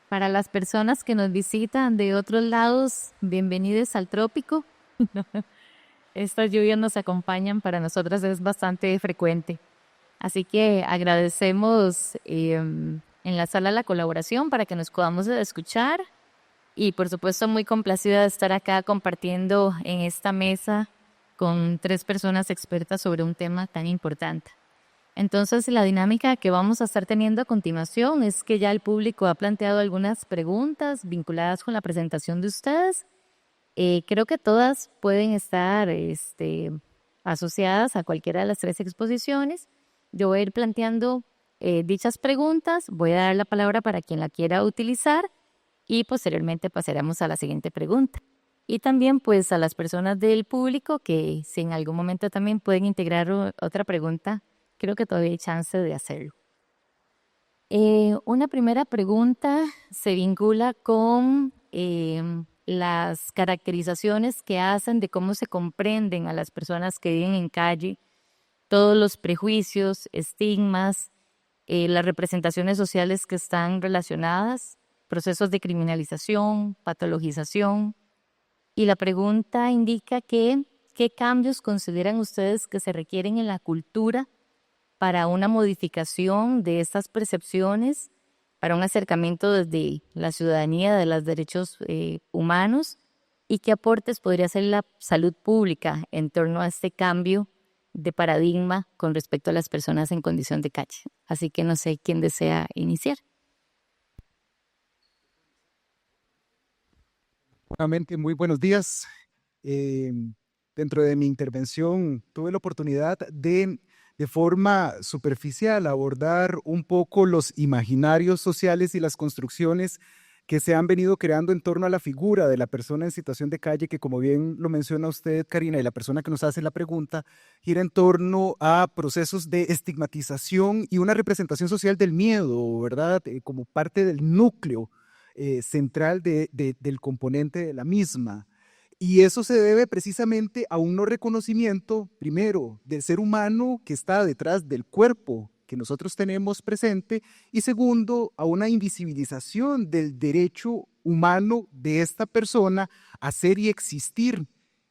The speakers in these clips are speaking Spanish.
Para las personas que nos visitan de otros lados, bienvenidos al trópico. Estas lluvias nos acompañan, para nosotras es bastante frecuente. Así que agradecemos en la sala la colaboración para que nos podamos escuchar y por supuesto muy complacida de estar acá compartiendo en esta mesa con tres personas expertas sobre un tema tan importante. Entonces, la dinámica que vamos a estar teniendo a continuación es que ya el público ha planteado algunas preguntas vinculadas con la presentación de ustedes. Creo que todas pueden estar asociadas a cualquiera de las tres exposiciones. Yo voy a ir planteando dichas preguntas, voy a dar la palabra para quien la quiera utilizar y posteriormente pasaremos a la siguiente pregunta. Y también pues a las personas del público que si en algún momento también pueden integrar otra pregunta, creo que todavía hay chance de hacerlo. Una primera pregunta se vincula con las caracterizaciones que hacen de cómo se comprenden a las personas que viven en calle, todos los prejuicios, estigmas, las representaciones sociales que están relacionadas, procesos de criminalización, patologización. Y la pregunta indica que, ¿qué cambios consideran ustedes que se requieren en la cultura para una modificación de estas percepciones, para un acercamiento desde la ciudadanía de los derechos humanos y qué aportes podría hacer la salud pública en torno a este cambio de paradigma con respecto a las personas en condición de calle? Así que no sé quién desea iniciar. Nuevamente, muy buenos días. Eh, Dentro de mi intervención tuve la oportunidad de forma superficial, abordar un poco los imaginarios sociales y las construcciones que se han venido creando en torno a la figura de la persona en situación de calle, que como bien lo menciona usted, Karina, y la persona que nos hace la pregunta, gira en torno a procesos de estigmatización y una representación social del miedo, ¿verdad? Como parte del núcleo central del componente de la misma. Y eso se debe precisamente a un no reconocimiento, primero, del ser humano que está detrás del cuerpo que nosotros tenemos presente, y segundo, a una invisibilización del derecho humano de esta persona a ser y existir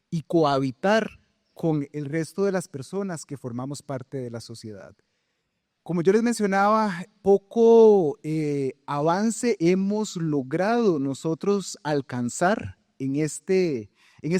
y cohabitar con el resto de las personas que formamos parte de la sociedad. Como yo les mencionaba, poco avance hemos logrado nosotros alcanzar en este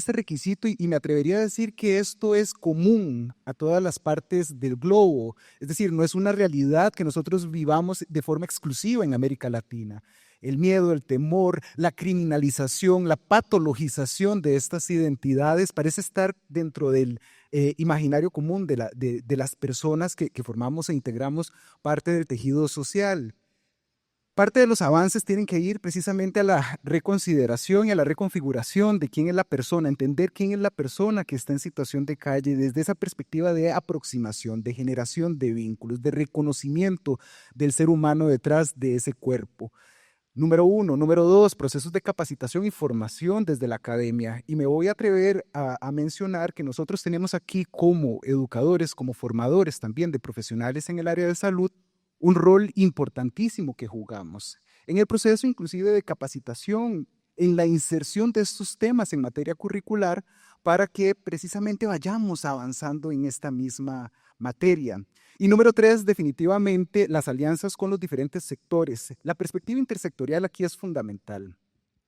requisito y me atrevería a decir que esto es común a todas las partes del globo. Es decir, no es una realidad que nosotros vivamos de forma exclusiva en América Latina. El miedo, el temor, la criminalización, la patologización de estas identidades parece estar dentro del imaginario común de las personas que formamos e integramos parte del tejido social. Parte de los avances tienen que ir precisamente a la reconsideración y a la reconfiguración de quién es la persona, entender quién es la persona que está en situación de calle desde esa perspectiva de aproximación, de generación de vínculos, de reconocimiento del ser humano detrás de ese cuerpo. Número uno. Número dos, procesos de capacitación y formación desde la academia. Y me voy a atrever a mencionar que nosotros tenemos aquí como educadores, como formadores también de profesionales en el área de salud, un rol importantísimo que jugamos en el proceso inclusive de capacitación, en la inserción de estos temas en materia curricular para que precisamente vayamos avanzando en esta misma materia. Y número tres, definitivamente las alianzas con los diferentes sectores. La perspectiva intersectorial aquí es fundamental.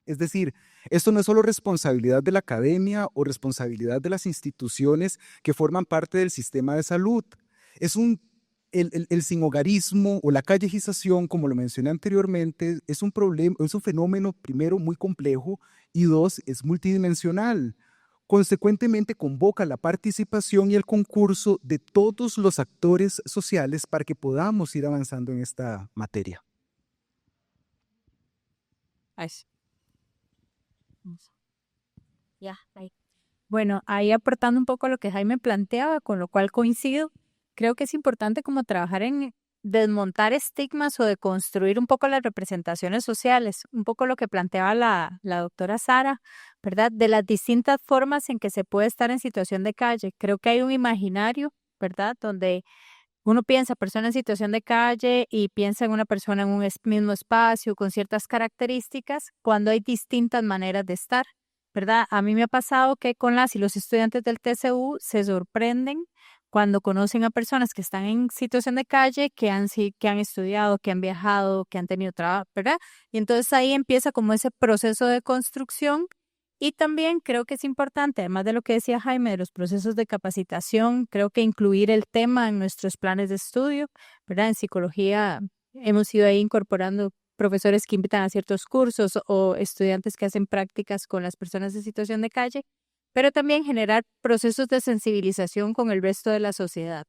Es decir, esto no es solo responsabilidad de la academia o responsabilidad de las instituciones que forman parte del sistema de salud. Es el sinhogarismo o la callejización, como lo mencioné anteriormente, es un problema, es un fenómeno, primero, muy complejo y dos, es multidimensional. Consecuentemente, convoca la participación y el concurso de todos los actores sociales para que podamos ir avanzando en esta materia. Ay, sí. Ya, ahí. Bueno, ahí aportando un poco a lo que Jaime planteaba, con lo cual coincido, creo que es importante como trabajar en desmontar estigmas o de construir un poco las representaciones sociales, un poco lo que planteaba la doctora Sara, ¿verdad? De las distintas formas en que se puede estar en situación de calle. Creo que hay un imaginario, ¿verdad? Donde uno piensa persona en situación de calle y piensa en una persona en un mismo espacio con ciertas características cuando hay distintas maneras de estar, ¿verdad? A mí me ha pasado que con las y los estudiantes del TCU se sorprenden cuando conocen a personas que están en situación de calle, que han estudiado, que han viajado, que han tenido trabajo, ¿verdad? Y entonces ahí empieza como ese proceso de construcción. Y también creo que es importante, además de lo que decía Jaime, de los procesos de capacitación, creo que incluir el tema en nuestros planes de estudio, ¿verdad? En psicología hemos ido ahí incorporando profesores que invitan a ciertos cursos o estudiantes que hacen prácticas con las personas en situación de calle, pero también generar procesos de sensibilización con el resto de la sociedad.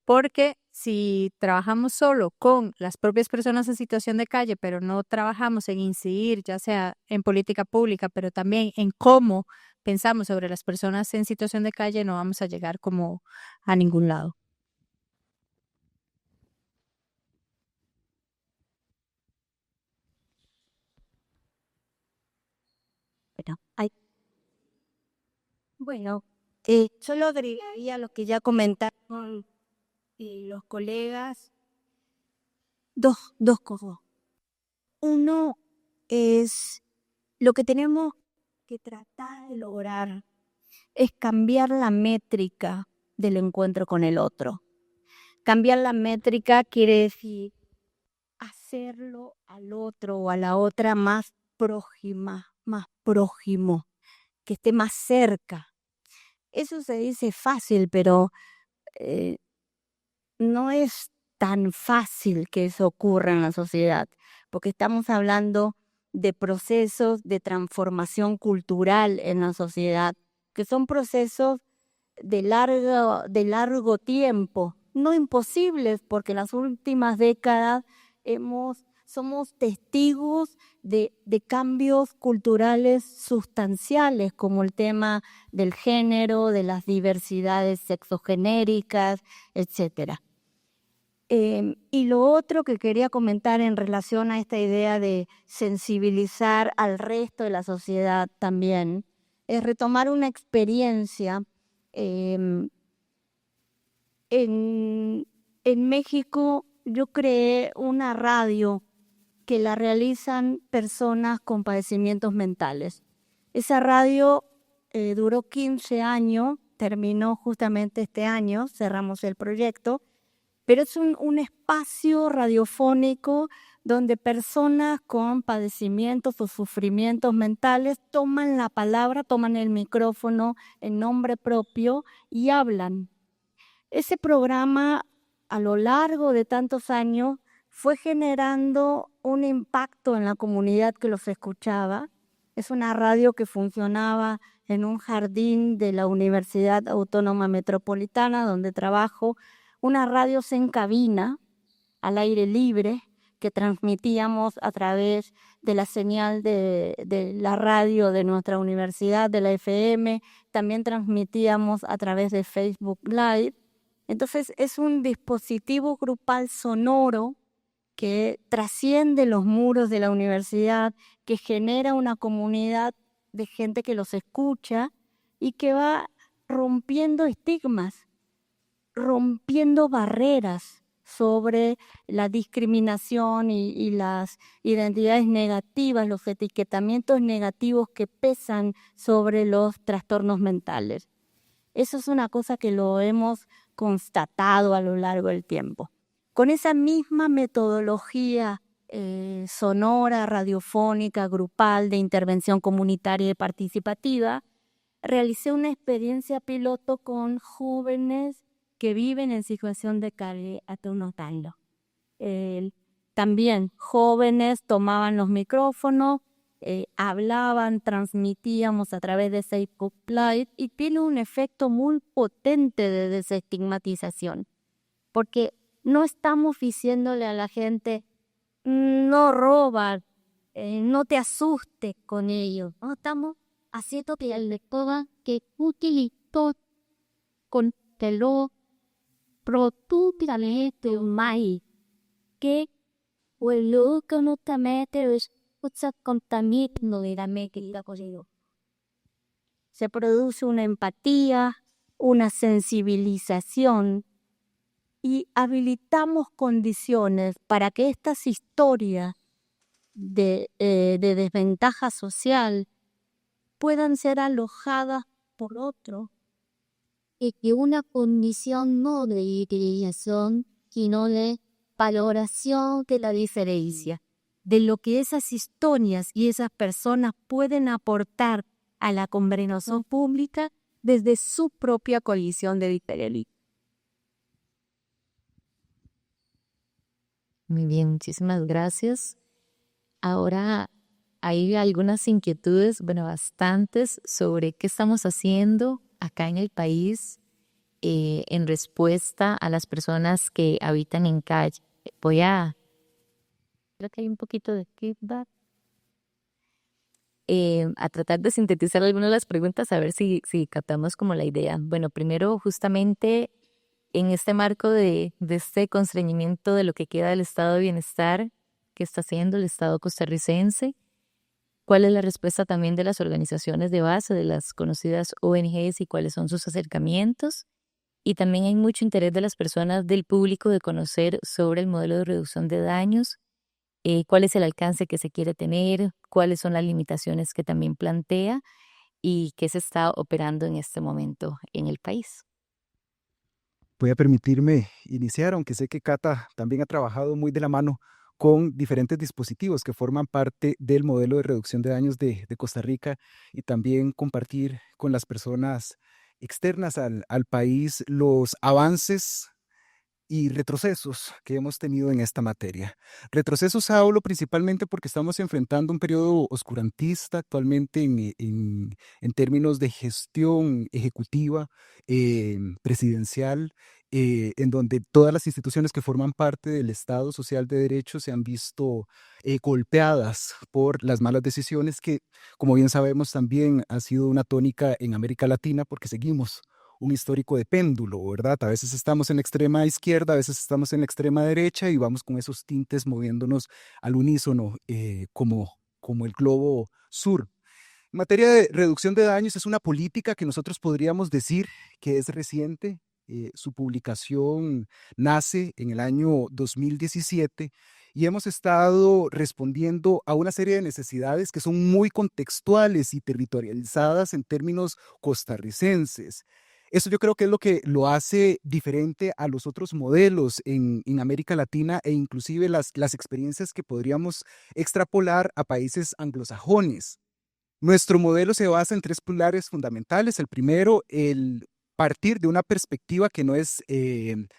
Porque si trabajamos solo con las propias personas en situación de calle, pero no trabajamos en incidir, ya sea en política pública, pero también en cómo pensamos sobre las personas en situación de calle, no vamos a llegar como a ningún lado. Bueno, bueno, solo agregaría lo que ya comentaron los colegas, dos cosas. Uno es lo que tenemos que tratar de lograr es cambiar la métrica del encuentro con el otro. Cambiar la métrica quiere decir hacerlo al otro o a la otra más prójima, más prójimo, que esté más cerca. Eso se dice fácil, pero no es tan fácil que eso ocurra en la sociedad, porque estamos hablando de procesos de transformación cultural en la sociedad, que son procesos de largo tiempo, no imposibles, porque en las últimas décadas somos testigos de cambios culturales sustanciales, como el tema del género, de las diversidades sexogenéricas, etcétera. Y lo otro que quería comentar en relación a esta idea de sensibilizar al resto de la sociedad también es retomar una experiencia. En México yo creé una radio que la realizan personas con padecimientos mentales. Esa radio duró 15 años, terminó justamente este año, cerramos el proyecto, pero es un espacio radiofónico donde personas con padecimientos o sufrimientos mentales toman la palabra, toman el micrófono en nombre propio y hablan. Ese programa, a lo largo de tantos años, fue generando un impacto en la comunidad que los escuchaba. Es una radio que funcionaba en un jardín de la Universidad Autónoma Metropolitana, donde trabajo, una radio sin cabina, al aire libre, que transmitíamos a través de la señal de la radio de nuestra universidad, de la FM, también transmitíamos a través de Facebook Live. Entonces es un dispositivo grupal sonoro que trasciende los muros de la universidad, que genera una comunidad de gente que los escucha y que va rompiendo estigmas, rompiendo barreras sobre la discriminación y las identidades negativas, los etiquetamientos negativos que pesan sobre los trastornos mentales. Eso es una cosa que lo hemos constatado a lo largo del tiempo. Con esa misma metodología sonora, radiofónica, grupal, de intervención comunitaria y participativa, realicé una experiencia piloto con jóvenes que viven en situación de calle hace unos años. También jóvenes tomaban los micrófonos, hablaban, transmitíamos a través de Facebook Live y tiene un efecto muy potente de desestigmatización, porque no estamos diciéndole a la gente, no roban, no te asustes con ellos, no estamos haciendo que el lector que utilizó con telo produttivamente mai che quello che non ti mette escucha contamino de la métrica così. Se produce una empatía, una sensibilización y habilitamos condiciones para que estas historias de desventaja social puedan ser alojadas por otro. Y que una condición no de discriminación, sino de valoración de la diferencia, de lo que esas historias y esas personas pueden aportar a la conversación pública desde su propia condición de diferencia. Muy bien, muchísimas gracias. Ahora hay algunas inquietudes, bueno, bastantes, sobre qué estamos haciendo acá en el país en respuesta a las personas que habitan en calle. Creo que hay un poquito de feedback. A tratar de sintetizar algunas de las preguntas, a ver si captamos como la idea. Bueno, primero, justamente en este marco de este constreñimiento de lo que queda del estado de bienestar que está haciendo el Estado costarricense, ¿cuál es la respuesta también de las organizaciones de base, de las conocidas ONGs y cuáles son sus acercamientos? Y también hay mucho interés de las personas del público de conocer sobre el modelo de reducción de daños, cuál es el alcance que se quiere tener, cuáles son las limitaciones que también plantea y qué se está operando en este momento en el país. Voy a permitirme iniciar, aunque sé que Cata también ha trabajado muy de la mano con diferentes dispositivos que forman parte del modelo de reducción de daños de Costa Rica y también compartir con las personas externas al país los avances y retrocesos que hemos tenido en esta materia. Retrocesos hablo principalmente porque estamos enfrentando un periodo oscurantista actualmente en términos de gestión ejecutiva, presidencial, en donde todas las instituciones que forman parte del Estado Social de Derecho se han visto golpeadas por las malas decisiones que, como bien sabemos, también ha sido una tónica en América Latina porque seguimos un histórico de péndulo, ¿verdad? A veces estamos en la extrema izquierda, a veces estamos en la extrema derecha y vamos con esos tintes moviéndonos al unísono como el globo sur. En materia de reducción de daños, es una política que nosotros podríamos decir que es reciente. Su publicación nace en el año 2017 y hemos estado respondiendo a una serie de necesidades que son muy contextuales y territorializadas en términos costarricenses. Eso yo creo que es lo que lo hace diferente a los otros modelos en América Latina e inclusive las experiencias que podríamos extrapolar a países anglosajones. Nuestro modelo se basa en tres pilares fundamentales. El primero, el partir de una perspectiva que no es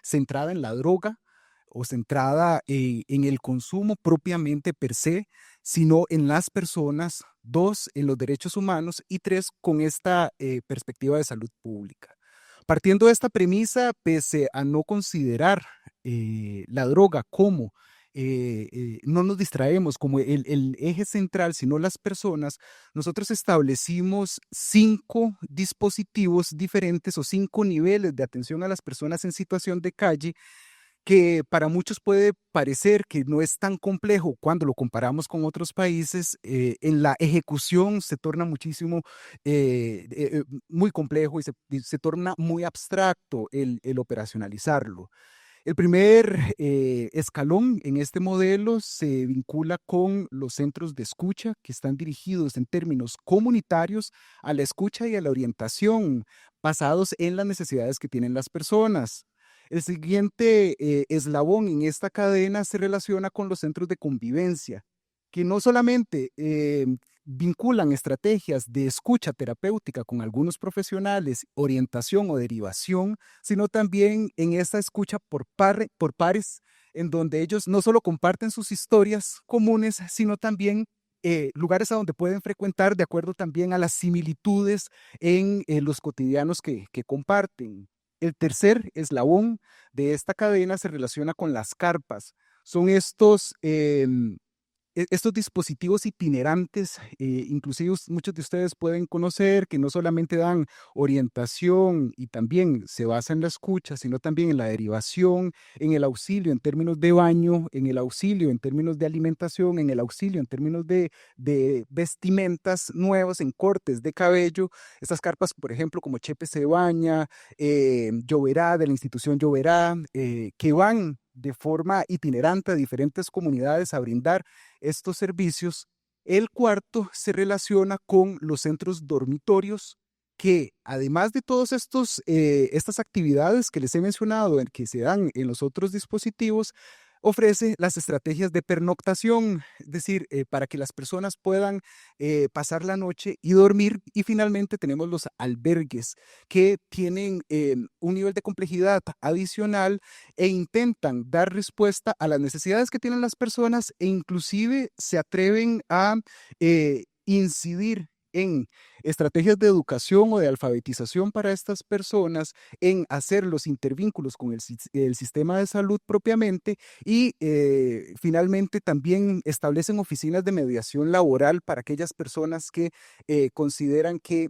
centrada en la droga o centrada en el consumo propiamente per se, sino en las personas. Dos, en los derechos humanos. Y tres, con esta perspectiva de salud pública. Partiendo de esta premisa, pese a no considerar la droga como no nos distraemos como el eje central, sino las personas, nosotros establecimos 5 dispositivos diferentes o 5 niveles de atención a las personas en situación de calle que para muchos puede parecer que no es tan complejo cuando lo comparamos con otros países. En la ejecución se torna muchísimo, muy complejo y se torna muy abstracto el operacionalizarlo. El primer escalón en este modelo se vincula con los centros de escucha que están dirigidos en términos comunitarios a la escucha y a la orientación basados en las necesidades que tienen las personas. El siguiente eslabón en esta cadena se relaciona con los centros de convivencia, que no solamente vinculan estrategias de escucha terapéutica con algunos profesionales, orientación o derivación, sino también en esta escucha por pares, en donde ellos no solo comparten sus historias comunes, sino también lugares a donde pueden frecuentar de acuerdo también a las similitudes en los cotidianos que comparten. El tercer eslabón de esta cadena se relaciona con las carpas. Son estos estos dispositivos itinerantes, inclusive muchos de ustedes pueden conocer que no solamente dan orientación y también se basa en la escucha, sino también en la derivación, en el auxilio en términos de baño, en el auxilio en términos de alimentación, en el auxilio en términos de vestimentas nuevas, en cortes de cabello. Estas carpas, por ejemplo, como Chepe se baña, Lloverá, de la institución Lloverá, que van de forma itinerante a diferentes comunidades a brindar estos servicios. El cuarto se relaciona con los centros dormitorios que, además de todas estas actividades que les he mencionado, que se dan en los otros dispositivos, ofrece las estrategias de pernoctación, es decir, para que las personas puedan pasar la noche y dormir. Y finalmente tenemos los albergues que tienen un nivel de complejidad adicional e intentan dar respuesta a las necesidades que tienen las personas e inclusive se atreven a incidir en estrategias de educación o de alfabetización para estas personas, en hacer los intervínculos con el sistema de salud propiamente y finalmente también establecen oficinas de mediación laboral para aquellas personas que consideran que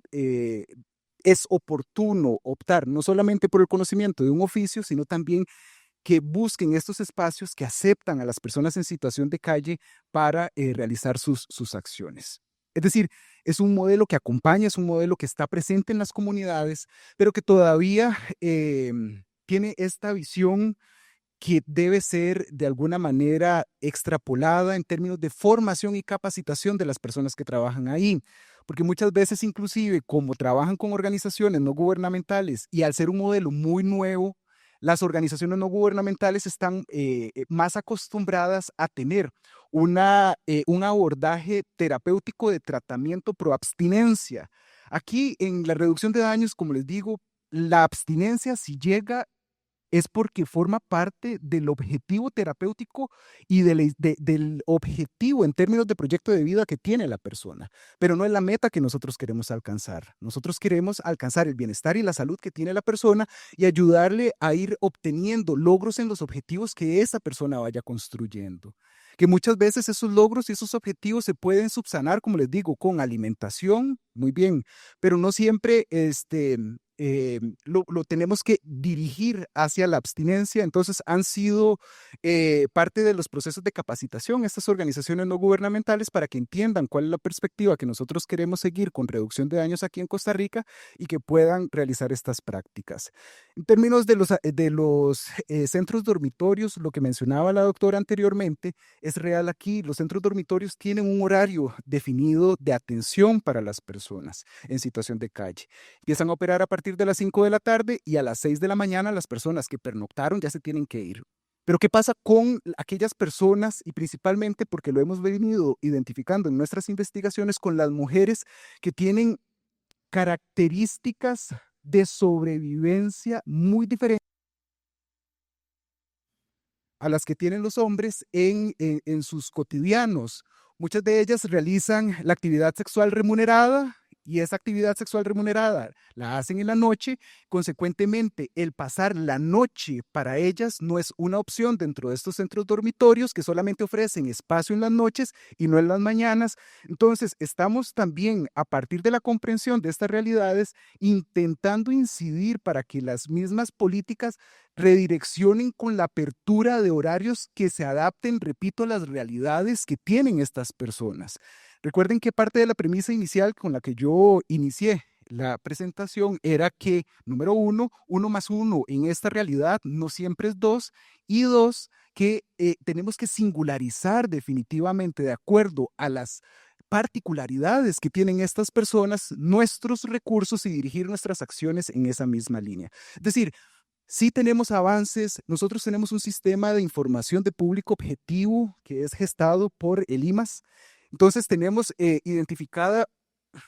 es oportuno optar no solamente por el conocimiento de un oficio, sino también que busquen estos espacios que aceptan a las personas en situación de calle para realizar sus acciones. Es decir, es un modelo que acompaña, es un modelo que está presente en las comunidades, pero que todavía tiene esta visión que debe ser de alguna manera extrapolada en términos de formación y capacitación de las personas que trabajan ahí. Porque muchas veces, inclusive, como trabajan con organizaciones no gubernamentales y al ser un modelo muy nuevo, las organizaciones no gubernamentales están más acostumbradas a tener un abordaje terapéutico de tratamiento pro abstinencia. Aquí en la reducción de daños, como les digo, la abstinencia si llega es porque forma parte del objetivo terapéutico y del objetivo en términos de proyecto de vida que tiene la persona, pero no es la meta que nosotros queremos alcanzar. Nosotros queremos alcanzar el bienestar y la salud que tiene la persona y ayudarle a ir obteniendo logros en los objetivos que esa persona vaya construyendo. Que muchas veces esos logros y esos objetivos se pueden subsanar, como les digo, con alimentación, muy bien, pero no siempre lo tenemos que dirigir hacia la abstinencia. Entonces han sido parte de los procesos de capacitación estas organizaciones no gubernamentales para que entiendan cuál es la perspectiva que nosotros queremos seguir con reducción de daños aquí en Costa Rica y que puedan realizar estas prácticas. En términos de los centros dormitorios, lo que mencionaba la doctora anteriormente es real aquí. Los centros dormitorios tienen un horario definido de atención para las personas en situación de calle. Empiezan a operar a partir de las 5 de la tarde y a las 6 de la mañana las personas que pernoctaron ya se tienen que ir. Pero ¿qué pasa con aquellas personas y principalmente porque lo hemos venido identificando en nuestras investigaciones con las mujeres que tienen características de sobrevivencia muy diferentes a las que tienen los hombres en sus cotidianos? Muchas de ellas realizan la actividad sexual remunerada y esa actividad sexual remunerada la hacen en la noche. Consecuentemente, el pasar la noche para ellas no es una opción dentro de estos centros dormitorios que solamente ofrecen espacio en las noches y no en las mañanas. Entonces, estamos también, a partir de la comprensión de estas realidades, intentando incidir para que las mismas políticas redireccionen con la apertura de horarios que se adapten, repito, a las realidades que tienen estas personas. Recuerden que parte de la premisa inicial con la que yo inicié la presentación era que, número uno, 1 más 1 en esta realidad no siempre es 2, y 2, que tenemos que singularizar definitivamente de acuerdo a las particularidades que tienen estas personas, nuestros recursos y dirigir nuestras acciones en esa misma línea. Es decir, sí tenemos avances, nosotros tenemos un sistema de información de público objetivo que es gestado por el IMAS. Entonces tenemos identificada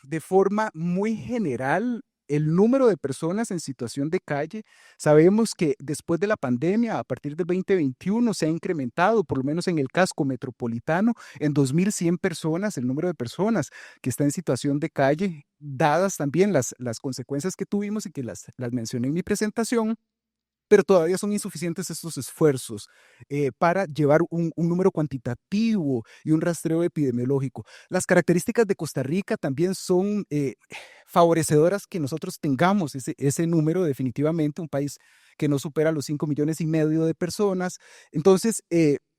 de forma muy general el número de personas en situación de calle. Sabemos que después de la pandemia, a partir del 2021, se ha incrementado, por lo menos en el casco metropolitano, en 2.100 personas, el número de personas que está en situación de calle, dadas también las consecuencias que tuvimos y que las mencioné en mi presentación. pero todavía son insuficientes estos esfuerzos para llevar un número cuantitativo y un rastreo epidemiológico. Las características de Costa Rica también son favorecedoras que nosotros tengamos ese número, definitivamente, un país que no supera los 5,5 millones de personas. Entonces,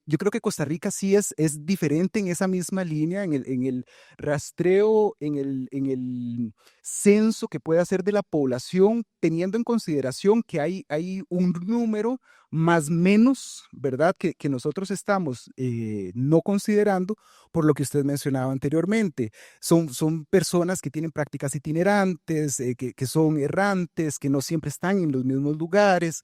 yo creo que Costa Rica sí es diferente en esa misma línea, en el rastreo, en el censo que puede hacer de la población, teniendo en consideración que hay un número más menos, ¿verdad?, que nosotros estamos no considerando por lo que usted mencionaba anteriormente. Son personas que tienen prácticas itinerantes, que son errantes, que no siempre están en los mismos lugares,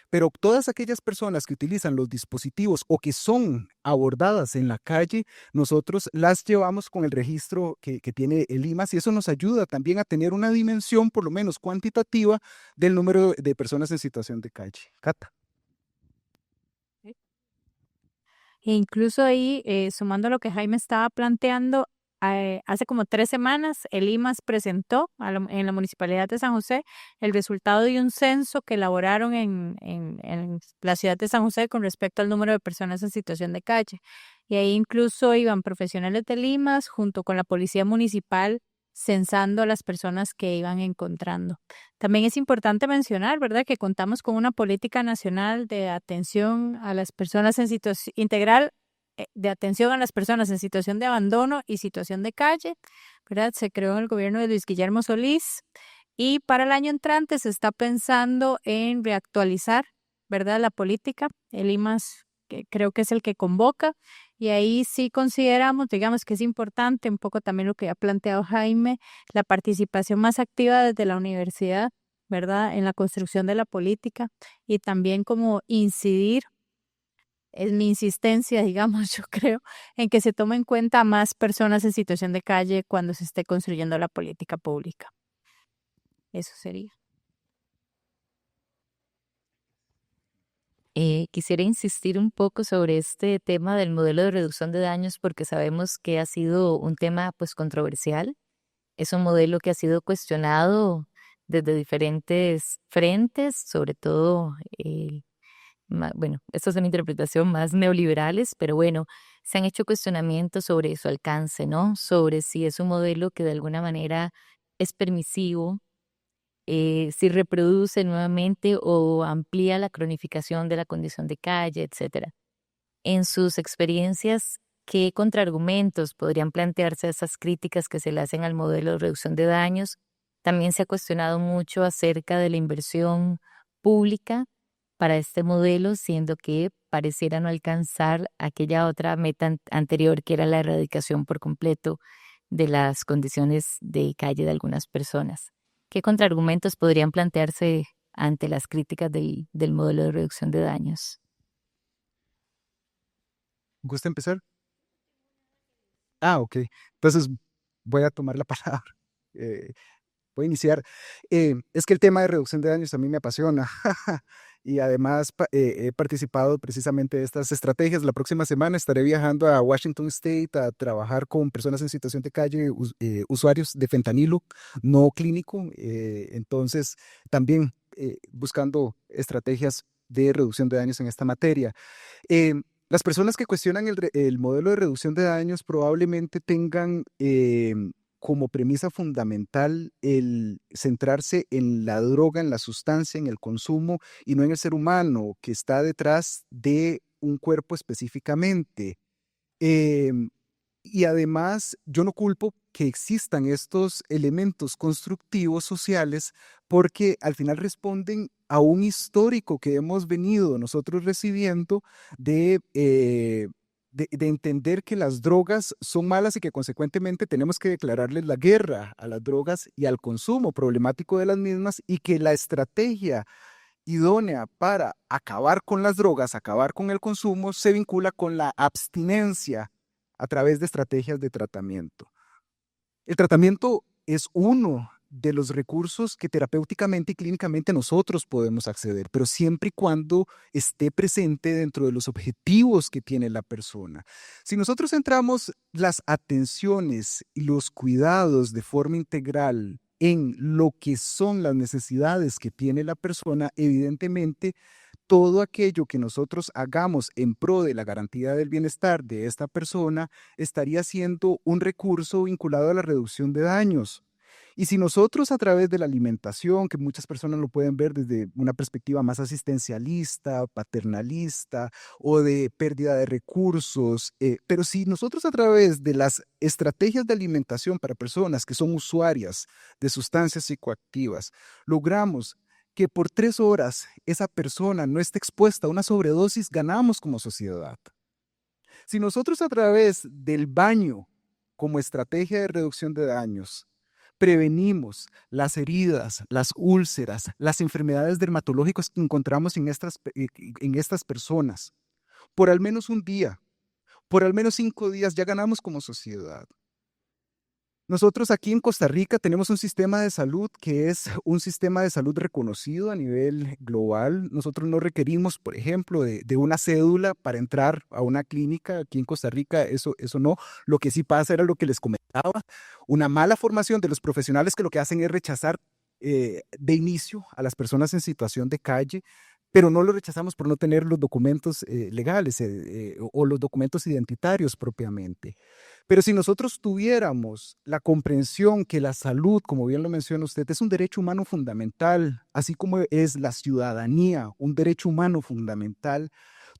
pero todas aquellas personas que utilizan los dispositivos o que son abordadas en la calle, nosotros las llevamos con el registro que tiene el IMAS, y eso nos ayuda también a tener una dimensión, por lo menos cuantitativa, del número de personas en situación de calle. Cata. E incluso ahí, sumando lo que Jaime estaba planteando, hace como 3 semanas el IMAS presentó en la Municipalidad de San José el resultado de un censo que elaboraron en la ciudad de San José con respecto al número de personas en situación de calle. Y ahí incluso iban profesionales del IMAS junto con la Policía Municipal censando a las personas que iban encontrando. También es importante mencionar, ¿verdad?, que contamos con una política nacional de atención a las personas en situación integral, de atención a las personas en situación de abandono y situación de calle, ¿verdad? Se creó en el gobierno de Luis Guillermo Solís, y para el año entrante se está pensando en reactualizar, ¿verdad?, la política. El IMAS que creo que es el que convoca, y ahí sí consideramos, digamos, que es importante un poco también lo que ha planteado Jaime, la participación más activa desde la universidad, ¿verdad?, en la construcción de la política, y también como incidir, es mi insistencia, digamos, yo creo, en que se tome en cuenta a más personas en situación de calle cuando se esté construyendo la política pública. Eso sería. Quisiera insistir un poco sobre este tema del modelo de reducción de daños porque sabemos que ha sido un tema pues controversial. Es un modelo que ha sido cuestionado desde diferentes frentes, sobre todo, bueno, esto es una interpretación más neoliberales, pero bueno, se han hecho cuestionamientos sobre su alcance, ¿no? Sobre si es un modelo que de alguna manera es permisivo, si reproduce nuevamente o amplía la cronificación de la condición de calle, etcétera. En sus experiencias, ¿qué contraargumentos podrían plantearse a esas críticas que se le hacen al modelo de reducción de daños? También se ha cuestionado mucho acerca de la inversión pública para este modelo, siendo que pareciera no alcanzar aquella otra meta anterior, que era la erradicación por completo de las condiciones de calle de algunas personas. ¿Qué contraargumentos podrían plantearse ante las críticas del modelo de reducción de daños? ¿Gusta empezar? Ah, ok. Entonces voy a tomar la palabra. Eh, Voy a iniciar. Es que el tema de reducción de daños a mí me apasiona y además he participado precisamente de estas estrategias. La próxima semana estaré viajando a Washington State a trabajar con personas en situación de calle, usuarios de fentanilo no clínico. Entonces, también buscando estrategias de reducción de daños en esta materia. Eh, las personas que cuestionan el modelo de reducción de daños probablemente tengan como premisa fundamental el centrarse en la droga, en la sustancia, en el consumo y no en el ser humano que está detrás de un cuerpo específicamente. Em, y además, yo no culpo que existan estos elementos constructivos sociales porque al final responden a un histórico que hemos venido nosotros recibiendo de entender que las drogas son malas y que consecuentemente tenemos que declararles la guerra a las drogas y al consumo problemático de las mismas, y que la estrategia idónea para acabar con las drogas, acabar con el consumo, se vincula con la abstinencia a través de estrategias de tratamiento. El tratamiento es uno de los recursos que terapéuticamente y clínicamente nosotros podemos acceder, pero siempre y cuando esté presente dentro de los objetivos que tiene la persona. Si nosotros centramos las atenciones y los cuidados de forma integral en lo que son las necesidades que tiene la persona, evidentemente todo aquello que nosotros hagamos en pro de la garantía del bienestar de esta persona estaría siendo un recurso vinculado a la reducción de daños. Y si nosotros a través de la alimentación, que muchas personas lo pueden ver desde una perspectiva más asistencialista, paternalista o de pérdida de recursos, pero si nosotros a través de las estrategias de alimentación para personas que son usuarias de sustancias psicoactivas, logramos que por 3 horas esa persona no esté expuesta a una sobredosis, ganamos como sociedad. Si nosotros a través del baño como estrategia de reducción de daños prevenimos las heridas, las úlceras, las enfermedades dermatológicas que encontramos en estas personas, por al menos un día, por al menos 5 días, ya ganamos como sociedad. Nosotros aquí en Costa Rica tenemos un sistema de salud que es un sistema de salud reconocido a nivel global. Nosotros no requerimos, por ejemplo, de una cédula para entrar a una clínica aquí en Costa Rica, eso no. Lo que sí pasa era lo que les comentaba, una mala formación de los profesionales que lo que hacen es rechazar de inicio a las personas en situación de calle, pero no lo rechazamos por no tener los documentos legales o los documentos identitarios propiamente. Pero si nosotros tuviéramos la comprensión que la salud, como bien lo menciona usted, es un derecho humano fundamental, así como es la ciudadanía un derecho humano fundamental,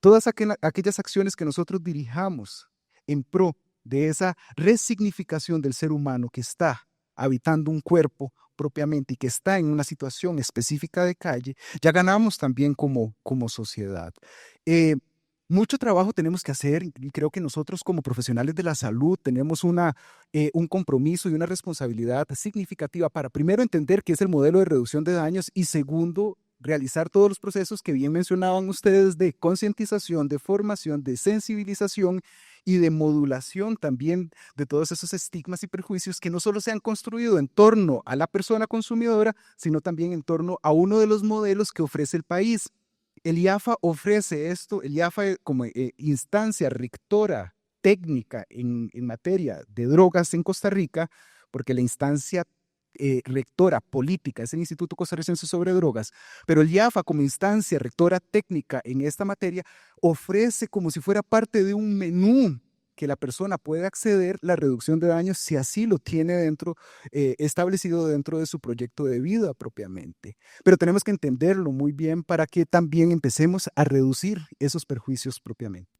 todas aquellas acciones que nosotros dirijamos en pro de esa resignificación del ser humano que está habitando un cuerpo propiamente y que está en una situación específica de calle, ya ganamos también como sociedad. Mucho trabajo tenemos que hacer y creo que nosotros como profesionales de la salud tenemos un compromiso y una responsabilidad significativa para primero entender qué es el modelo de reducción de daños y segundo, realizar todos los procesos que bien mencionaban ustedes de concientización, de formación, de sensibilización y de modulación también de todos esos estigmas y prejuicios que no solo se han construido en torno a la persona consumidora, sino también en torno a uno de los modelos que ofrece el país. El IAFA ofrece esto, el IAFA como instancia rectora técnica en materia de drogas en Costa Rica, porque la instancia rectora política es el Instituto Costarricense sobre Drogas, pero el IAFA como instancia rectora técnica en esta materia ofrece como si fuera parte de un menú que la persona puede acceder la reducción de daños si así lo tiene establecido dentro de su proyecto de vida propiamente. Pero tenemos que entenderlo muy bien para que también empecemos a reducir esos perjuicios propiamente.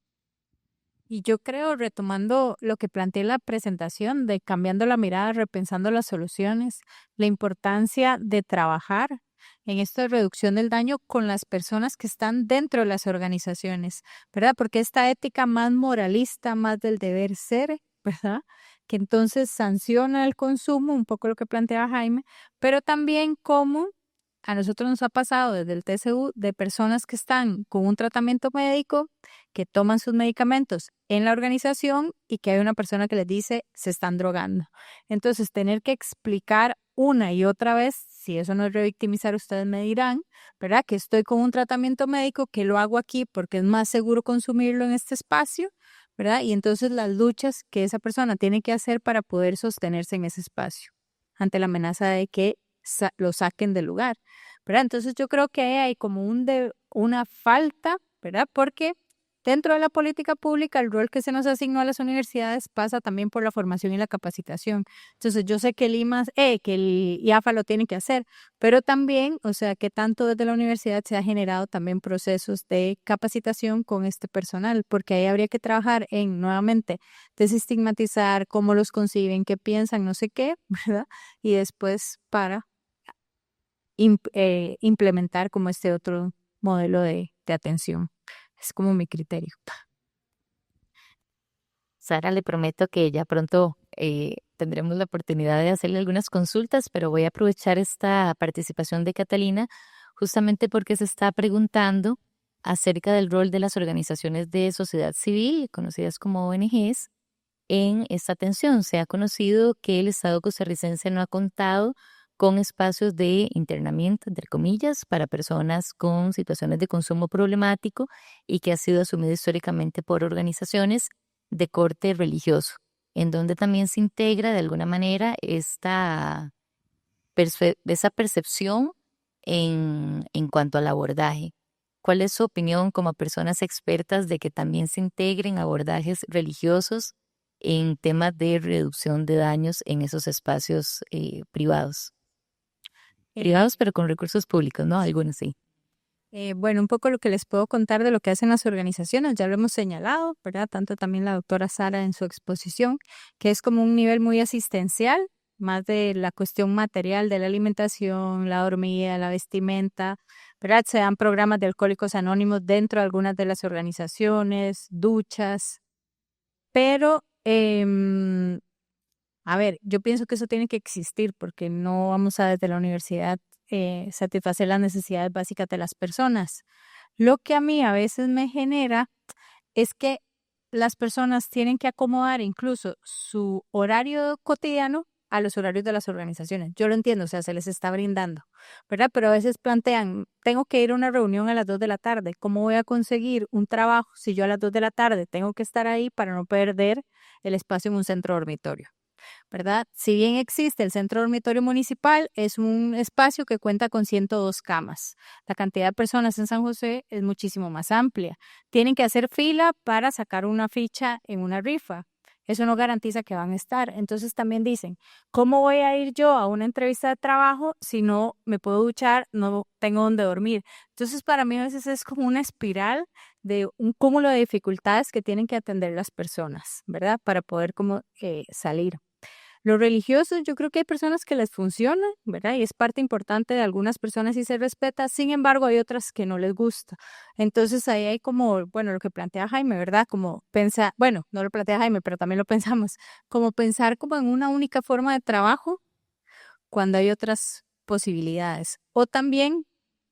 Y yo creo, retomando lo que planteé en la presentación, de cambiando la mirada, repensando las soluciones, la importancia de trabajar en esta reducción del daño con las personas que están dentro de las organizaciones, ¿verdad? Porque esta ética más moralista, más del deber ser, ¿verdad? Que entonces sanciona el consumo, un poco lo que planteaba Jaime, pero también cómo a nosotros nos ha pasado desde el TCU de personas que están con un tratamiento médico, que toman sus medicamentos en la organización y que hay una persona que les dice se están drogando. Entonces, tener que explicar una y otra vez, si eso no es revictimizar, ustedes me dirán, ¿verdad? Que estoy con un tratamiento médico, que lo hago aquí porque es más seguro consumirlo en este espacio, ¿verdad? Y entonces las luchas que esa persona tiene que hacer para poder sostenerse en ese espacio ante la amenaza de que lo saquen del lugar, ¿verdad? Entonces yo creo que hay como una falta, ¿verdad? Porque dentro de la política pública el rol que se nos asignó a las universidades pasa también por la formación y la capacitación. Entonces yo sé que que el IAFA lo tiene que hacer, pero también, o sea, que tanto desde la universidad se ha generado también procesos de capacitación con este personal, porque ahí habría que trabajar en, nuevamente, desestigmatizar cómo los conciben, qué piensan, no sé qué, ¿verdad? Y después para implementar como este otro modelo de atención. Es como mi criterio. Sara, le prometo que ya pronto tendremos la oportunidad de hacerle algunas consultas, pero voy a aprovechar esta participación de Catalina justamente porque se está preguntando acerca del rol de las organizaciones de sociedad civil, conocidas como ONGs, en esta atención. Se ha conocido que el Estado costarricense no ha contado con espacios de internamiento, entre comillas, para personas con situaciones de consumo problemático y que ha sido asumido históricamente por organizaciones de corte religioso, en donde también se integra de alguna manera esa percepción en cuanto al abordaje. ¿Cuál es su opinión como personas expertas de que también se integren abordajes religiosos en temas de reducción de daños en esos espacios privados? Privados, pero con recursos públicos, ¿no? Algunos sí. Bueno, un poco lo que les puedo contar de lo que hacen las organizaciones, ya lo hemos señalado, ¿verdad? Tanto también la doctora Sara en su exposición, que es como un nivel muy asistencial, más de la cuestión material de la alimentación, la dormida, la vestimenta, ¿verdad? Se dan programas de alcohólicos anónimos dentro de algunas de las organizaciones, duchas, pero a ver, yo pienso que eso tiene que existir porque no vamos a desde la universidad satisfacer las necesidades básicas de las personas. Lo que a mí a veces me genera es que las personas tienen que acomodar incluso su horario cotidiano a los horarios de las organizaciones. Yo lo entiendo, o sea, se les está brindando, ¿verdad? Pero a veces plantean, tengo que ir a una reunión a las 2 de la tarde, ¿cómo voy a conseguir un trabajo si yo a las 2 de la tarde tengo que estar ahí para no perder el espacio en un centro dormitorio? ¿Verdad? Si bien existe el centro dormitorio municipal, es un espacio que cuenta con 102 camas. La cantidad de personas en San José es muchísimo más amplia. Tienen que hacer fila para sacar una ficha en una rifa. Eso no garantiza que van a estar. Entonces también dicen, ¿cómo voy a ir yo a una entrevista de trabajo si no me puedo duchar, no tengo donde dormir? Entonces para mí a veces es como una espiral de un cúmulo de dificultades que tienen que atender las personas, ¿verdad? Para poder como salir. Los religiosos, yo creo que hay personas que les funciona, ¿verdad? Y es parte importante de algunas personas y se respeta, sin embargo, hay otras que no les gusta. Entonces ahí hay como, bueno, lo que plantea Jaime, ¿verdad? Como pensar, bueno, no lo plantea Jaime, pero también lo pensamos, como pensar como en una única forma de trabajo cuando hay otras posibilidades. O también,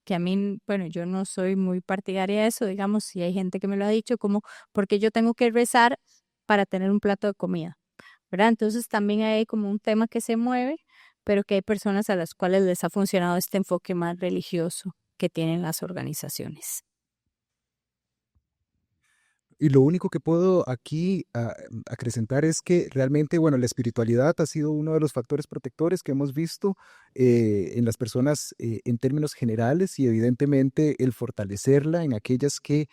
que a mí, bueno, yo no soy muy partidaria de eso, digamos, si hay gente que me lo ha dicho, como, porque yo tengo que rezar para tener un plato de comida. ¿Verdad? Entonces también hay como un tema que se mueve, pero que hay personas a las cuales les ha funcionado este enfoque más religioso que tienen las organizaciones. Y lo único que puedo aquí acrecentar es que realmente, bueno, la espiritualidad ha sido uno de los factores protectores que hemos visto en las personas en términos generales y evidentemente el fortalecerla en aquellas que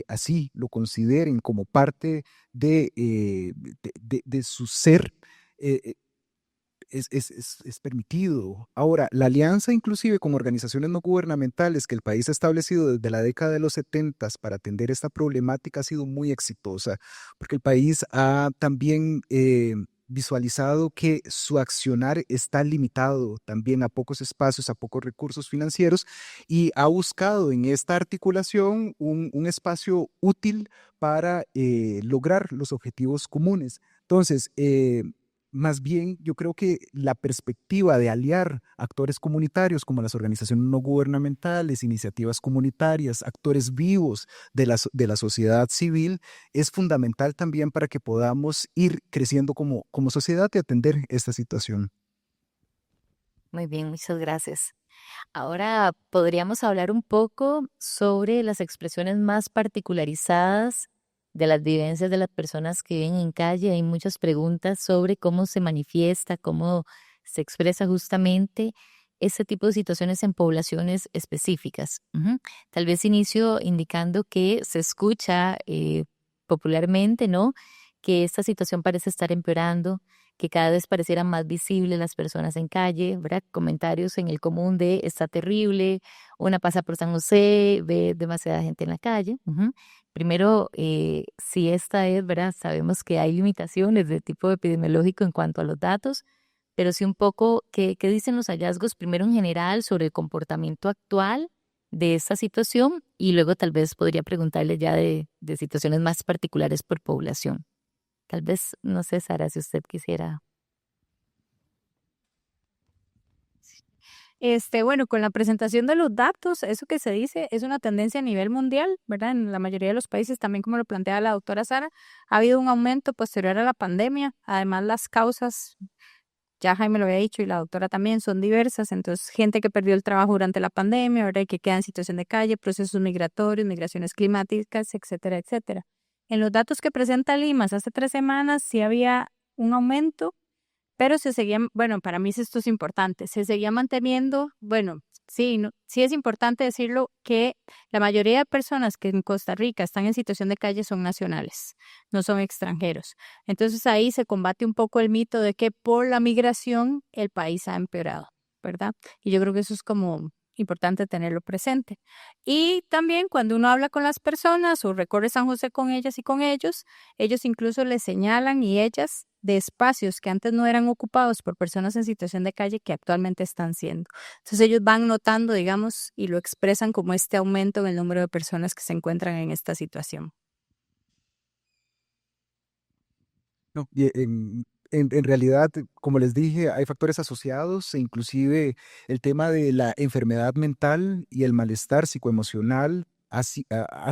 así lo consideren como parte de su ser. eh, es permitido. Ahora, la alianza inclusive con organizaciones no gubernamentales que el país ha establecido desde la década de los 70 para atender esta problemática ha sido muy exitosa, porque el país ha también visualizado que su accionar está limitado también a pocos espacios, a pocos recursos financieros, y ha buscado en esta articulación un espacio útil para lograr los objetivos comunes. Entonces, más bien, yo creo que la perspectiva de aliar actores comunitarios como las organizaciones no gubernamentales, iniciativas comunitarias, actores vivos de la sociedad civil, es fundamental también para que podamos ir creciendo como sociedad y atender esta situación. Muy bien, muchas gracias. Ahora podríamos hablar un poco sobre las expresiones más particularizadas de las vivencias de las personas que viven en calle. Hay muchas preguntas sobre cómo se manifiesta, cómo se expresa justamente ese tipo de situaciones en poblaciones específicas. Ujú. Tal vez inicio indicando que se escucha popularmente, ¿no? Que esta situación parece estar empeorando, que cada vez parecieran más visibles las personas en calle, ¿verdad? Comentarios en el común de está terrible, una pasa por San José, ve demasiada gente en la calle. Ujú. Primero, si esta es, ¿verdad? Sabemos que hay limitaciones de tipo epidemiológico en cuanto a los datos, pero sí un poco qué dicen los hallazgos, primero en general sobre el comportamiento actual de esta situación y luego tal vez podría preguntarle ya de situaciones más particulares por población. Tal vez, no sé, Sara, si usted quisiera. Bueno, con la presentación de los datos, eso que se dice es una tendencia a nivel mundial, ¿verdad? En la mayoría de los países, también como lo plantea la doctora Sara, ha habido un aumento posterior a la pandemia. Además, las causas, ya Jaime lo había dicho y la doctora también, son diversas. Entonces, gente que perdió el trabajo durante la pandemia, ¿verdad? Y que queda en situación de calle, procesos migratorios, migraciones climáticas, etcétera, etcétera. En los datos que presenta Limas hace 3 semanas, sí había un aumento pero se seguían, bueno, para mí esto es importante, se seguía manteniendo, bueno, sí, sí es importante decirlo, que la mayoría de personas que en Costa Rica están en situación de calle son nacionales, no son extranjeros. Entonces ahí se combate un poco el mito de que por la migración el país ha empeorado, ¿verdad? Y yo creo que eso es como importante tenerlo presente. Y también cuando uno habla con las personas o recorre San José con ellas y con ellos incluso les señalan y ellas de espacios que antes no eran ocupados por personas en situación de calle que actualmente están siendo. Entonces ellos van notando, digamos, y lo expresan como este aumento en el número de personas que se encuentran en esta situación. No, y en realidad, como les dije, hay factores asociados, e inclusive el tema de la enfermedad mental y el malestar psicoemocional ha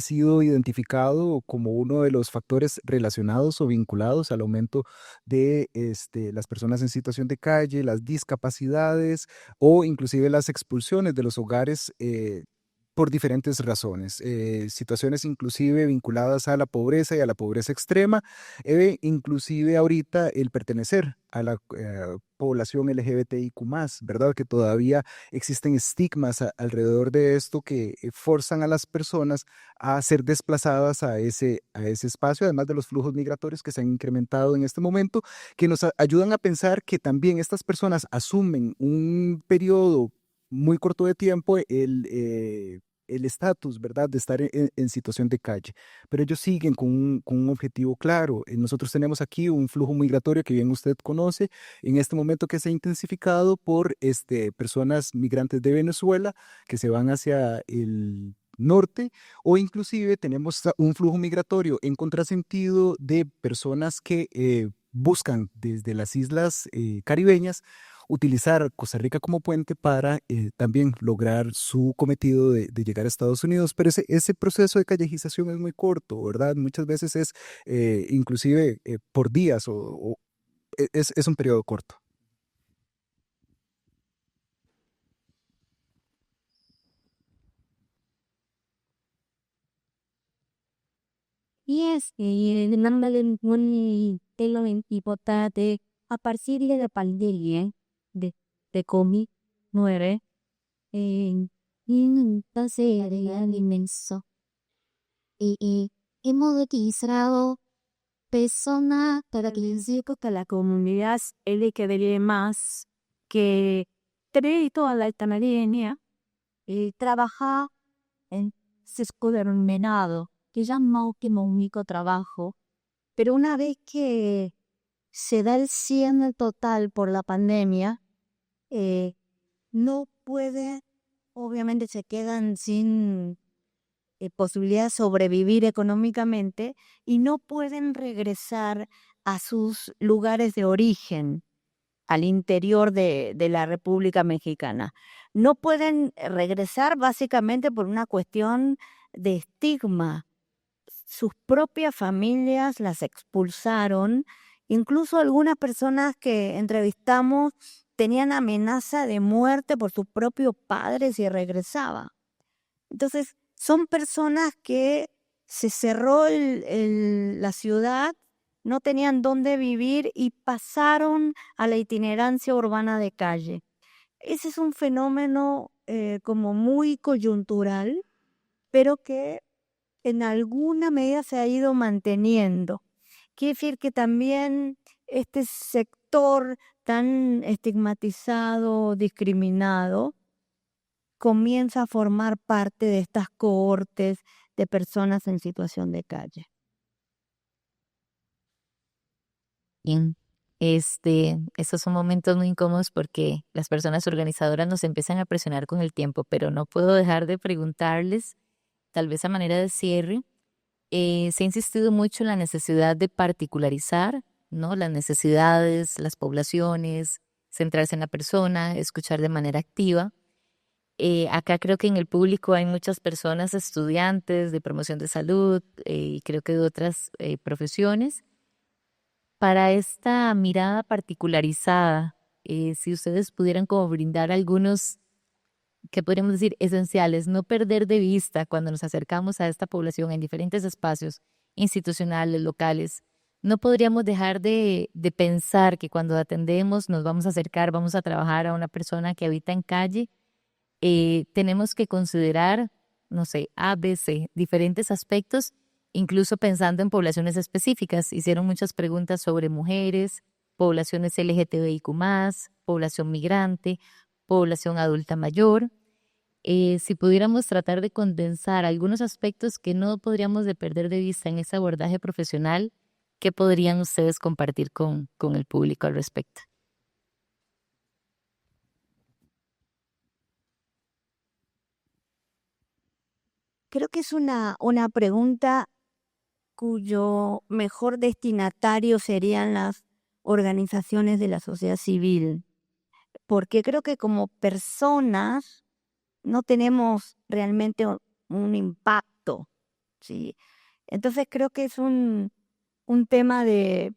sido identificado como uno de los factores relacionados o vinculados al aumento de las personas en situación de calle, las discapacidades o inclusive las expulsiones de los hogares. Por diferentes razones, situaciones inclusive vinculadas a la pobreza y a la pobreza extrema, inclusive ahorita el pertenecer a la población LGBTIQ+, ¿verdad? Que todavía existen estigmas alrededor de esto que forzan a las personas a ser desplazadas a ese espacio, además de los flujos migratorios que se han incrementado en este momento, que nos ayudan a pensar que también estas personas asumen un periodo muy corto de tiempo el estatus, ¿verdad?, de estar en situación de calle. Pero ellos siguen con un objetivo claro. Nosotros tenemos aquí un flujo migratorio que bien usted conoce, en este momento que se ha intensificado por personas migrantes de Venezuela que se van hacia el norte, o inclusive tenemos un flujo migratorio en contrasentido de personas que buscan desde las islas caribeñas utilizar Costa Rica como puente para también lograr su cometido de llegar a Estados Unidos. Pero ese proceso de callejización es muy corto, ¿verdad? Muchas veces es inclusive por días es un periodo corto. Yes, nambalin un telo importante a partir de la pandemia de COVID-19, entonces era inmenso. Y hemos utilizado personas para que les digo que la comunidad LGBTI más que crédito a la altanería trabaja en menado que ya no como único trabajo, pero una vez que se da el cierre total por la pandemia, no puede, obviamente se quedan sin posibilidad de sobrevivir económicamente y no pueden regresar a sus lugares de origen, al interior de la República Mexicana. No pueden regresar básicamente por una cuestión de estigma. Sus propias familias las expulsaron, incluso algunas personas que entrevistamos tenían amenaza de muerte por sus propios padres si regresaba. Entonces, son personas que se cerró la ciudad, no tenían dónde vivir y pasaron a la itinerancia urbana de calle. Ese es un fenómeno como muy coyuntural, pero que en alguna medida se ha ido manteniendo. Quiere decir que también este sector tan estigmatizado, discriminado, comienza a formar parte de estas cohortes de personas en situación de calle. Bien, estos son momentos muy incómodos porque las personas organizadoras nos empiezan a presionar con el tiempo, pero no puedo dejar de preguntarles, tal vez a manera de cierre, se ha insistido mucho en la necesidad de particularizar, ¿no? Las necesidades, las poblaciones, centrarse en la persona, escuchar de manera activa. Acá creo que en el público hay muchas personas, estudiantes de promoción de salud y creo que de otras profesiones. Para esta mirada particularizada, si ustedes pudieran como brindar algunos, ¿qué podríamos decir? Esenciales, no perder de vista cuando nos acercamos a esta población en diferentes espacios institucionales, locales, no podríamos dejar de pensar que cuando atendemos nos vamos a acercar, vamos a trabajar a una persona que habita en calle, tenemos que considerar, no sé, A, B, C, diferentes aspectos, incluso pensando en poblaciones específicas. Hicieron muchas preguntas sobre mujeres, poblaciones LGTBIQ+, población migrante, población adulta mayor. Si pudiéramos tratar de condensar algunos aspectos que no podríamos de perder de vista en ese abordaje profesional, ¿qué podrían ustedes compartir con el público al respecto? Creo que es una pregunta cuyo mejor destinatario serían las organizaciones de la sociedad civil, porque creo que como personas no tenemos realmente un impacto, ¿sí? Entonces creo que es un tema de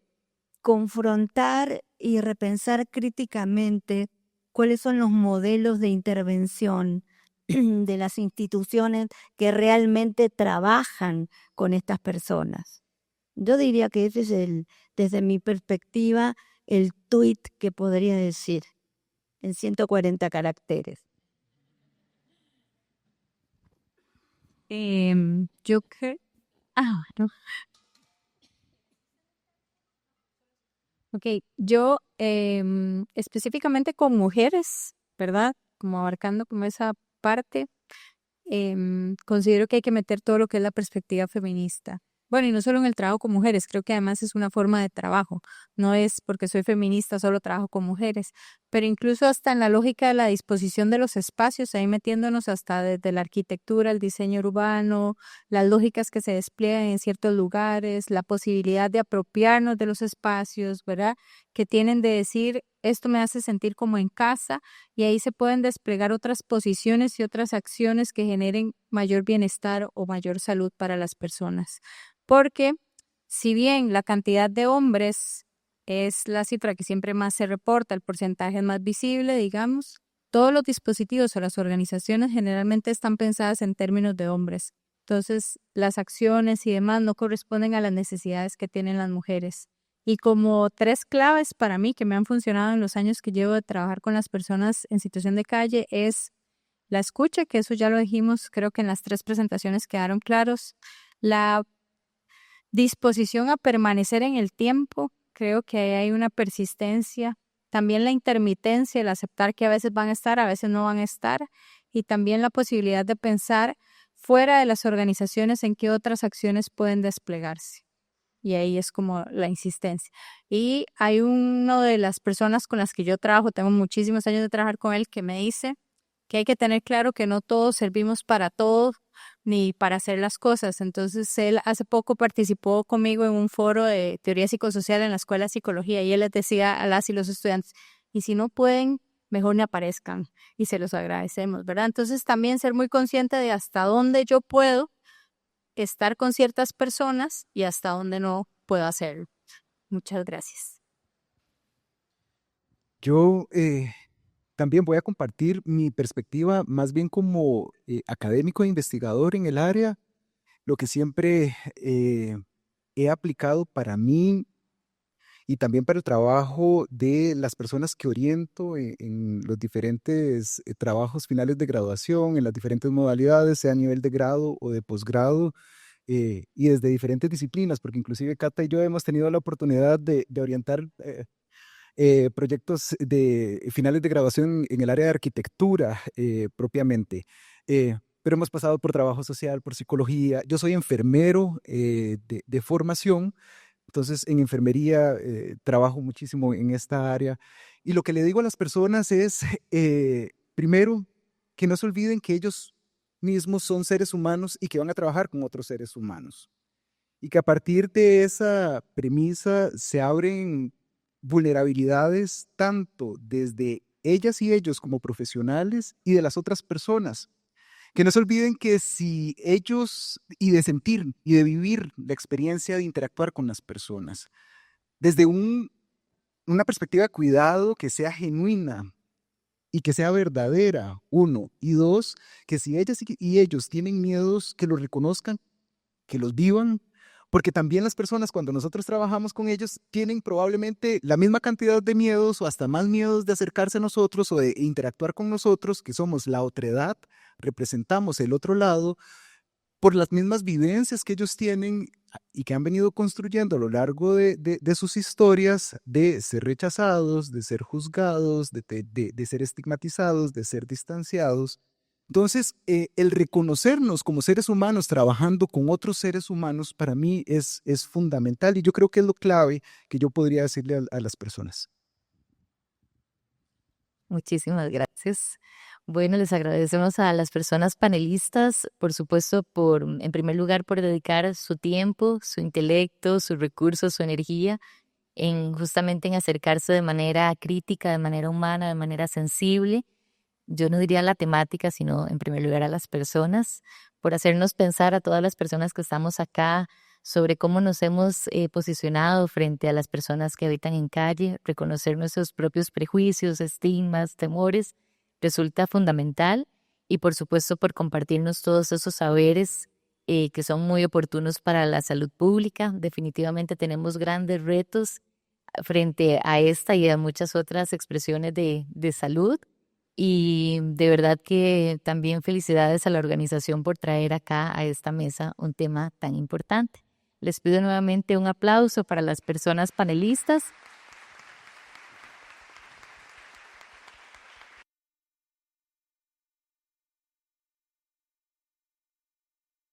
confrontar y repensar críticamente cuáles son los modelos de intervención de las instituciones que realmente trabajan con estas personas. Yo diría que ese es desde mi perspectiva, el tuit que podría decir en 140 caracteres. Yo creo... bueno. Ok, yo específicamente con mujeres, ¿verdad? Como abarcando como esa parte, considero que hay que meter todo lo que es la perspectiva feminista. Bueno, y no solo en el trabajo con mujeres, creo que además es una forma de trabajo. No es porque soy feminista, solo trabajo con mujeres, pero incluso hasta en la lógica de la disposición de los espacios, ahí metiéndonos hasta desde la arquitectura, el diseño urbano, las lógicas que se despliegan en ciertos lugares, la posibilidad de apropiarnos de los espacios, ¿verdad? Que tienen de decir, esto me hace sentir como en casa, y ahí se pueden desplegar otras posiciones y otras acciones que generen mayor bienestar o mayor salud para las personas. Porque si bien la cantidad de hombres es la cifra que siempre más se reporta, el porcentaje es más visible, digamos, todos los dispositivos o las organizaciones generalmente están pensadas en términos de hombres. Entonces, las acciones y demás no corresponden a las necesidades que tienen las mujeres. Y como 3 claves para mí que me han funcionado en los años que llevo de trabajar con las personas en situación de calle es la escucha, que eso ya lo dijimos, creo que en las 3 presentaciones quedaron claros. La disposición a permanecer en el tiempo, creo que ahí hay una persistencia. También la intermitencia, el aceptar que a veces van a estar, a veces no van a estar. Y también la posibilidad de pensar fuera de las organizaciones en qué otras acciones pueden desplegarse. Y ahí es como la insistencia. Y hay una de las personas con las que yo trabajo, tengo muchísimos años de trabajar con él, que me dice que hay que tener claro que no todos servimos para todo ni para hacer las cosas. Entonces, él hace poco participó conmigo en un foro de teoría psicosocial en la Escuela de Psicología, y él les decía a las y los estudiantes, y si no pueden, mejor ni aparezcan, y se los agradecemos, ¿verdad? Entonces, también ser muy consciente de hasta dónde yo puedo estar con ciertas personas y hasta dónde no puedo hacerlo. Muchas gracias. Yo también voy a compartir mi perspectiva más bien como académico e investigador en el área, lo que siempre he aplicado para mí y también para el trabajo de las personas que oriento en los diferentes trabajos finales de graduación, en las diferentes modalidades, sea a nivel de grado o de posgrado, y desde diferentes disciplinas, porque inclusive Cata y yo hemos tenido la oportunidad de orientar proyectos de finales de graduación en el área de arquitectura propiamente. Pero hemos pasado por trabajo social, por psicología. Yo soy enfermero de formación, entonces en enfermería trabajo muchísimo en esta área. Y lo que le digo a las personas es, primero, que no se olviden que ellos mismos son seres humanos y que van a trabajar con otros seres humanos. Y que a partir de esa premisa se abren vulnerabilidades tanto desde ellas y ellos como profesionales y de las otras personas. Que no se olviden que si ellos, y de sentir y de vivir la experiencia de interactuar con las personas, desde una perspectiva de cuidado que sea genuina y que sea verdadera, uno, y dos, que si ellas y ellos tienen miedos, que los reconozcan, que los vivan, Porque también las personas, cuando nosotros trabajamos con ellos, tienen probablemente la misma cantidad de miedos o hasta más miedos de acercarse a nosotros o de interactuar con nosotros, que somos la otredad, representamos el otro lado, por las mismas vivencias que ellos tienen y que han venido construyendo a lo largo de sus historias, de ser rechazados, de ser juzgados, de ser estigmatizados, de ser distanciados. Entonces, el reconocernos como seres humanos trabajando con otros seres humanos para mí es fundamental y yo creo que es lo clave que yo podría decirle a las personas. Muchísimas gracias. Bueno, les agradecemos a las personas panelistas, por supuesto, en primer lugar, por dedicar su tiempo, su intelecto, sus recursos, su energía justamente en acercarse de manera crítica, de manera humana, de manera sensible. Yo no diría la temática, sino en primer lugar a las personas, por hacernos pensar a todas las personas que estamos acá sobre cómo nos hemos posicionado frente a las personas que habitan en calle, reconocer nuestros propios prejuicios, estigmas, temores, resulta fundamental y por supuesto por compartirnos todos esos saberes que son muy oportunos para la salud pública. Definitivamente tenemos grandes retos frente a esta y a muchas otras expresiones de salud. Y de verdad que también felicidades a la organización por traer acá a esta mesa un tema tan importante. Les pido nuevamente un aplauso para las personas panelistas